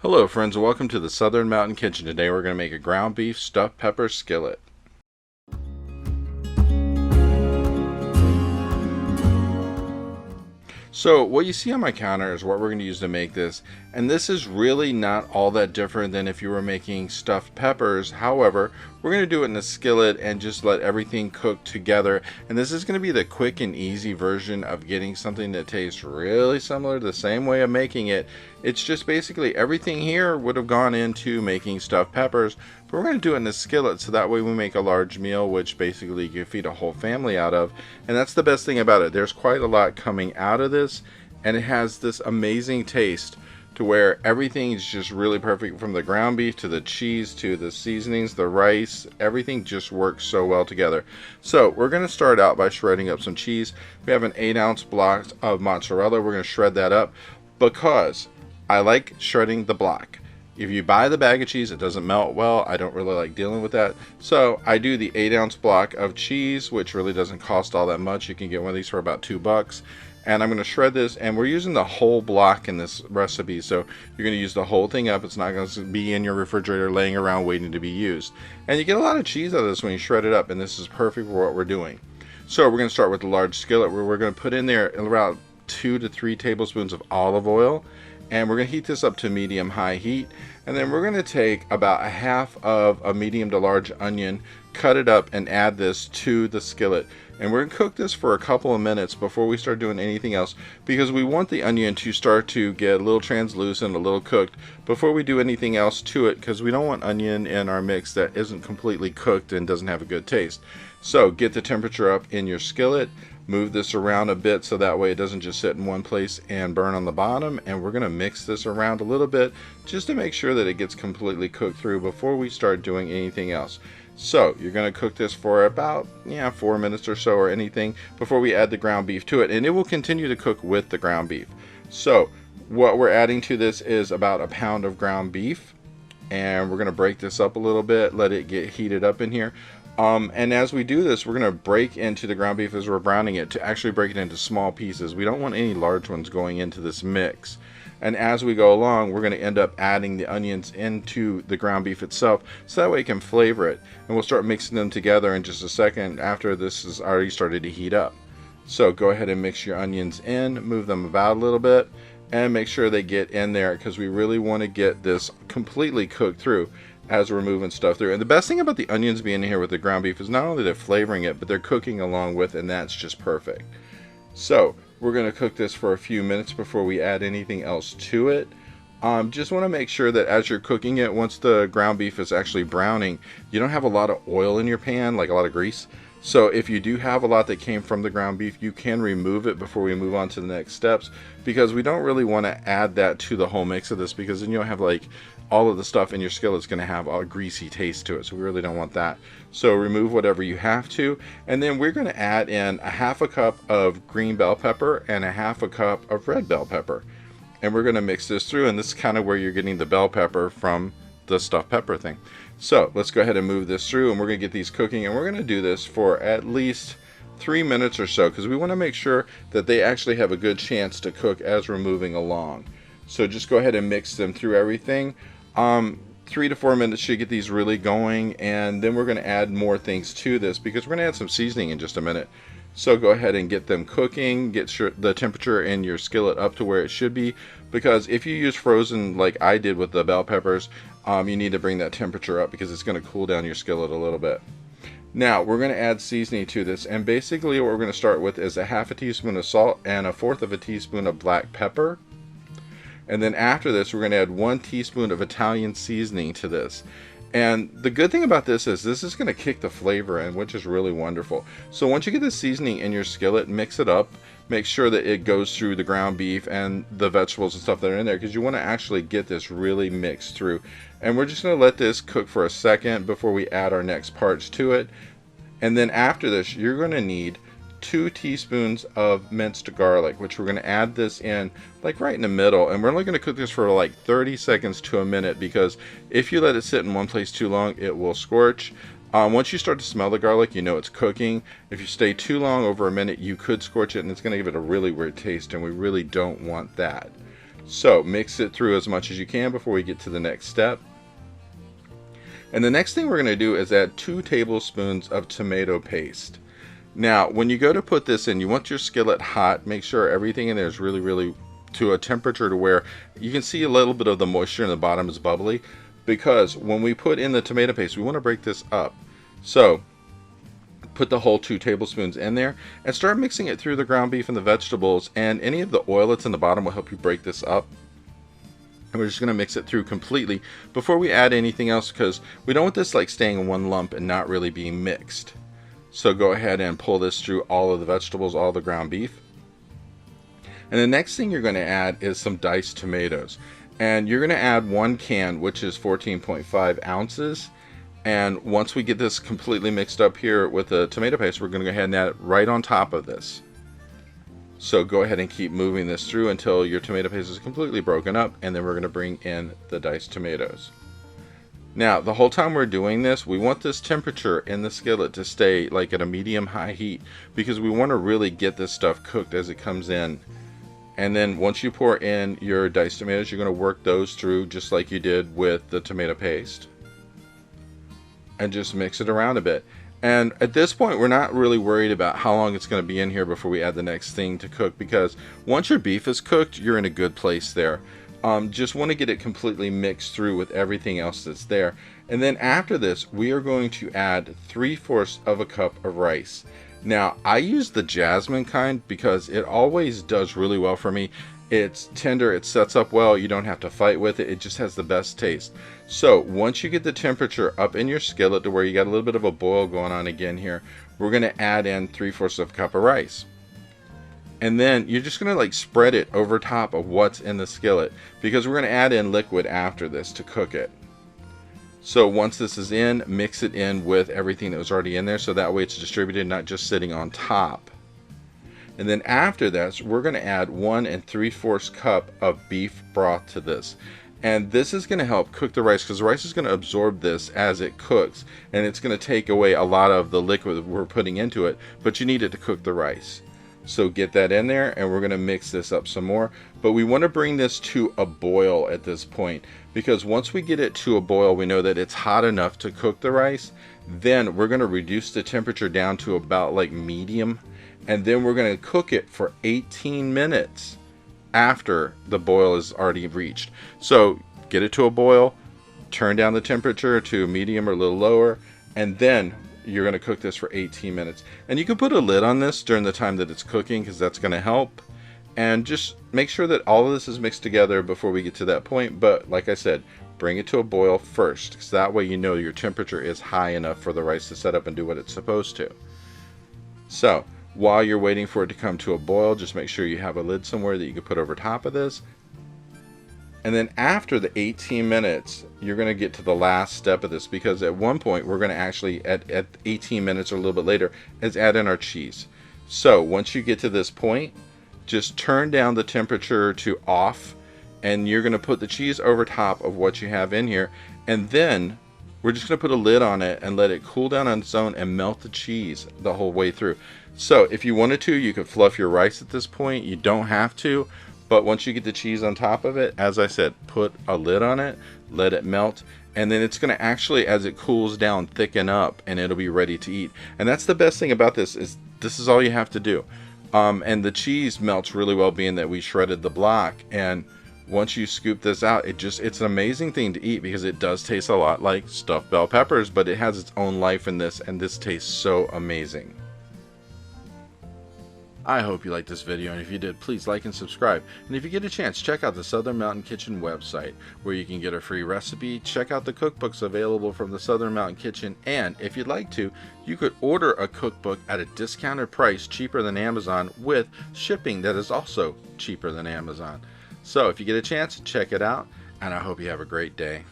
Hello friends and welcome to the Southern Mountain Kitchen. Today we're going to make a ground beef stuffed pepper skillet. So what you see on my counter is what we're going to use to make this, and this is really not all that different than if you were making stuffed peppers. However, we're going to do it in a skillet and just let everything cook together, and this is going to be the quick and easy version of getting something that tastes really similar to the same way of making it. It's just basically everything here would have gone into making stuffed peppers, but we're going to do it in a skillet so that way we make a large meal, which basically you feed a whole family out of. And that's the best thing about it. There's quite a lot coming out of this, and it has this amazing taste to where everything is just really perfect, from the ground beef to the cheese to the seasonings, the rice, everything just works so well together. So we're going to start out by shredding up some cheese. We have an 8-ounce block of mozzarella. We're going to shred that up because I like shredding the block. If you buy the bag of cheese, it doesn't melt well. I don't really like dealing with that. So I do the 8-ounce block of cheese, which really doesn't cost all that much. You can get one of these for about $2. And I'm going to shred this, and we're using the whole block in this recipe. So you're going to use the whole thing up. It's not going to be in your refrigerator laying around waiting to be used. And you get a lot of cheese out of this when you shred it up, and this is perfect for what we're doing. So we're going to start with the large skillet, where we're going to put in there about 2 to 3 tablespoons of olive oil. And we're going to heat this up to medium-high heat, and then we're going to take about a half of a medium to large onion, cut it up, and add this to the skillet. And we're going to cook this for a couple of minutes before we start doing anything else, because we want the onion to start to get a little translucent, a little cooked before we do anything else to it, because we don't want onion in our mix that isn't completely cooked and doesn't have a good taste. So get the temperature up in your skillet. Move this around a bit so that way it doesn't just sit in one place and burn on the bottom, and we're going to mix this around a little bit just to make sure that it gets completely cooked through before we start doing anything else. So you're going to cook this for about 4 minutes or so, or anything, before we add the ground beef to it, and it will continue to cook with the ground beef. So what we're adding to this is about a pound of ground beef, and we're going to break this up a little bit, let it get heated up in here. And as we do this, we're going to break into the ground beef as we're browning it to actually break it into small pieces. We don't want any large ones going into this mix. And as we go along, we're going to end up adding the onions into the ground beef itself, so that way it can flavor it. And we'll start mixing them together in just a second after this has already started to heat up. So go ahead and mix your onions in, move them about a little bit, and make sure they get in there, because we really want to get this completely cooked through as we're moving stuff through. And the best thing about the onions being here with the ground beef is not only they're flavoring it, but they're cooking along with, and that's just perfect. So we're going to cook this for a few minutes before we add anything else to it. Just want to make sure that as you're cooking it, once the ground beef is actually browning, you don't have a lot of oil in your pan, like a lot of grease. So if you do have a lot that came from the ground beef, you can remove it before we move on to the next steps, because we don't really want to add that to the whole mix of this, because then you'll have like all of the stuff in your skillet's going to have a greasy taste to it, so we really don't want that. So remove whatever you have to, and then we're going to add in a half a cup of green bell pepper and a half a cup of red bell pepper, and we're going to mix this through. And this is kind of where you're getting the bell pepper from the stuffed pepper thing. So let's go ahead and move this through, and we're going to get these cooking, and we're going to do this for at least 3 minutes or so, because we want to make sure that they actually have a good chance to cook as we're moving along. So just go ahead and mix them through everything. 3 to 4 minutes should get these really going, and then we're going to add more things to this, because we're going to add some seasoning in just a minute. So go ahead and get them cooking, get the temperature in your skillet up to where it should be, because if you use frozen like I did with the bell peppers, you need to bring that temperature up, because it's going to cool down your skillet a little bit. Now we're going to add seasoning to this, and basically what we're going to start with is a half a teaspoon of salt and a 1/4 of a teaspoon of black pepper. And then after this, we're going to add 1 teaspoon of Italian seasoning to this. And the good thing about this is going to kick the flavor in, which is really wonderful. So once you get the seasoning in your skillet, mix it up. Make sure that it goes through the ground beef and the vegetables and stuff that are in there, because you want to actually get this really mixed through. And we're just going to let this cook for a second before we add our next parts to it. And then after this, you're going to need 2 teaspoons of minced garlic, which we're going to add this in like right in the middle, and we're only going to cook this for like 30 seconds to a minute, because if you let it sit in one place too long, it will scorch. Once you start to smell the garlic, you know it's cooking. If you stay too long, over a minute, you could scorch it, and it's going to give it a really weird taste, and we really don't want that. So mix it through as much as you can before we get to the next step. And the next thing we're going to do is add 2 tablespoons of tomato paste. Now, when you go to put this in, you want your skillet hot. Make sure everything in there is really to a temperature to where you can see a little bit of the moisture in the bottom is bubbly, because when we put in the tomato paste, we want to break this up. So put the whole 2 tablespoons in there and start mixing it through the ground beef and the vegetables, and any of the oil that's in the bottom will help you break this up. And we're just going to mix it through completely before we add anything else, because we don't want this like staying in one lump and not really being mixed. So go ahead and pull this through all of the vegetables, all the ground beef. And the next thing you're going to add is some diced tomatoes. And you're going to add 1 can, which is 14.5 ounces. And once we get this completely mixed up here with the tomato paste, we're going to go ahead and add it right on top of this. So go ahead and keep moving this through until your tomato paste is completely broken up, and then we're going to bring in the diced tomatoes. Now, the whole time we're doing this, we want this temperature in the skillet to stay like at a medium-high heat, because we want to really get this stuff cooked as it comes in. And then once you pour in your diced tomatoes, you're going to work those through just like you did with the tomato paste. And just mix it around a bit. And at this point, we're not really worried about how long it's going to be in here before we add the next thing to cook, because once your beef is cooked, you're in a good place there. Just want to get it completely mixed through with everything else that's there. And then after this, we are going to add 3/4 of a cup of rice. Now, I use the jasmine kind because it always does really well for me. It's tender, it sets up well, you don't have to fight with it, it just has the best taste. So once you get the temperature up in your skillet to where you got a little bit of a boil going on again here, we're going to add in 3/4 of a cup of rice. And then you're just going to like spread it over top of what's in the skillet, because we're going to add in liquid after this to cook it. So once this is in, mix it in with everything that was already in there, so that way it's distributed, not just sitting on top. And then after that, we're going to add 1 3/4 cup of beef broth to this. And this is going to help cook the rice, because the rice is going to absorb this as it cooks, and it's going to take away a lot of the liquid we're putting into it, but you need it to cook the rice. So get that in there, and we're going to mix this up some more. But we want to bring this to a boil at this point, because once we get it to a boil, we know that it's hot enough to cook the rice. Then we're going to reduce the temperature down to about like medium, and then we're going to cook it for 18 minutes after the boil is already reached. So get it to a boil, turn down the temperature to medium or a little lower, and then you're going to cook this for 18 minutes. And you can put a lid on this during the time that it's cooking, because that's going to help. And just make sure that all of this is mixed together before we get to that point. But like I said, bring it to a boil first, because that way you know your temperature is high enough for the rice to set up and do what it's supposed to. So while you're waiting for it to come to a boil, just make sure you have a lid somewhere that you can put over top of this. And then after the 18 minutes, you're going to get to the last step of this, because at one point we're going to actually, at 18 minutes or a little bit later, is add in our cheese. So once you get to this point, just turn down the temperature to off, and you're going to put the cheese over top of what you have in here. And then we're just going to put a lid on it and let it cool down on its own and melt the cheese the whole way through. So if you wanted to, you could fluff your rice at this point. You don't have to. But once you get the cheese on top of it, as I said, put a lid on it, let it melt, and then it's going to actually, as it cools down, thicken up, and it'll be ready to eat. And that's the best thing about this is all you have to do. And the cheese melts really well, being that we shredded the block. And once you scoop this out, it's an amazing thing to eat, because it does taste a lot like stuffed bell peppers, but it has its own life in this, and this tastes so amazing. I hope you liked this video, and if you did, please like and subscribe. And if you get a chance, check out the Southern Mountain Kitchen website, where you can get a free recipe, check out the cookbooks available from the Southern Mountain Kitchen, and if you'd like to, you could order a cookbook at a discounted price, cheaper than Amazon, with shipping that is also cheaper than Amazon. So if you get a chance, check it out, and I hope you have a great day.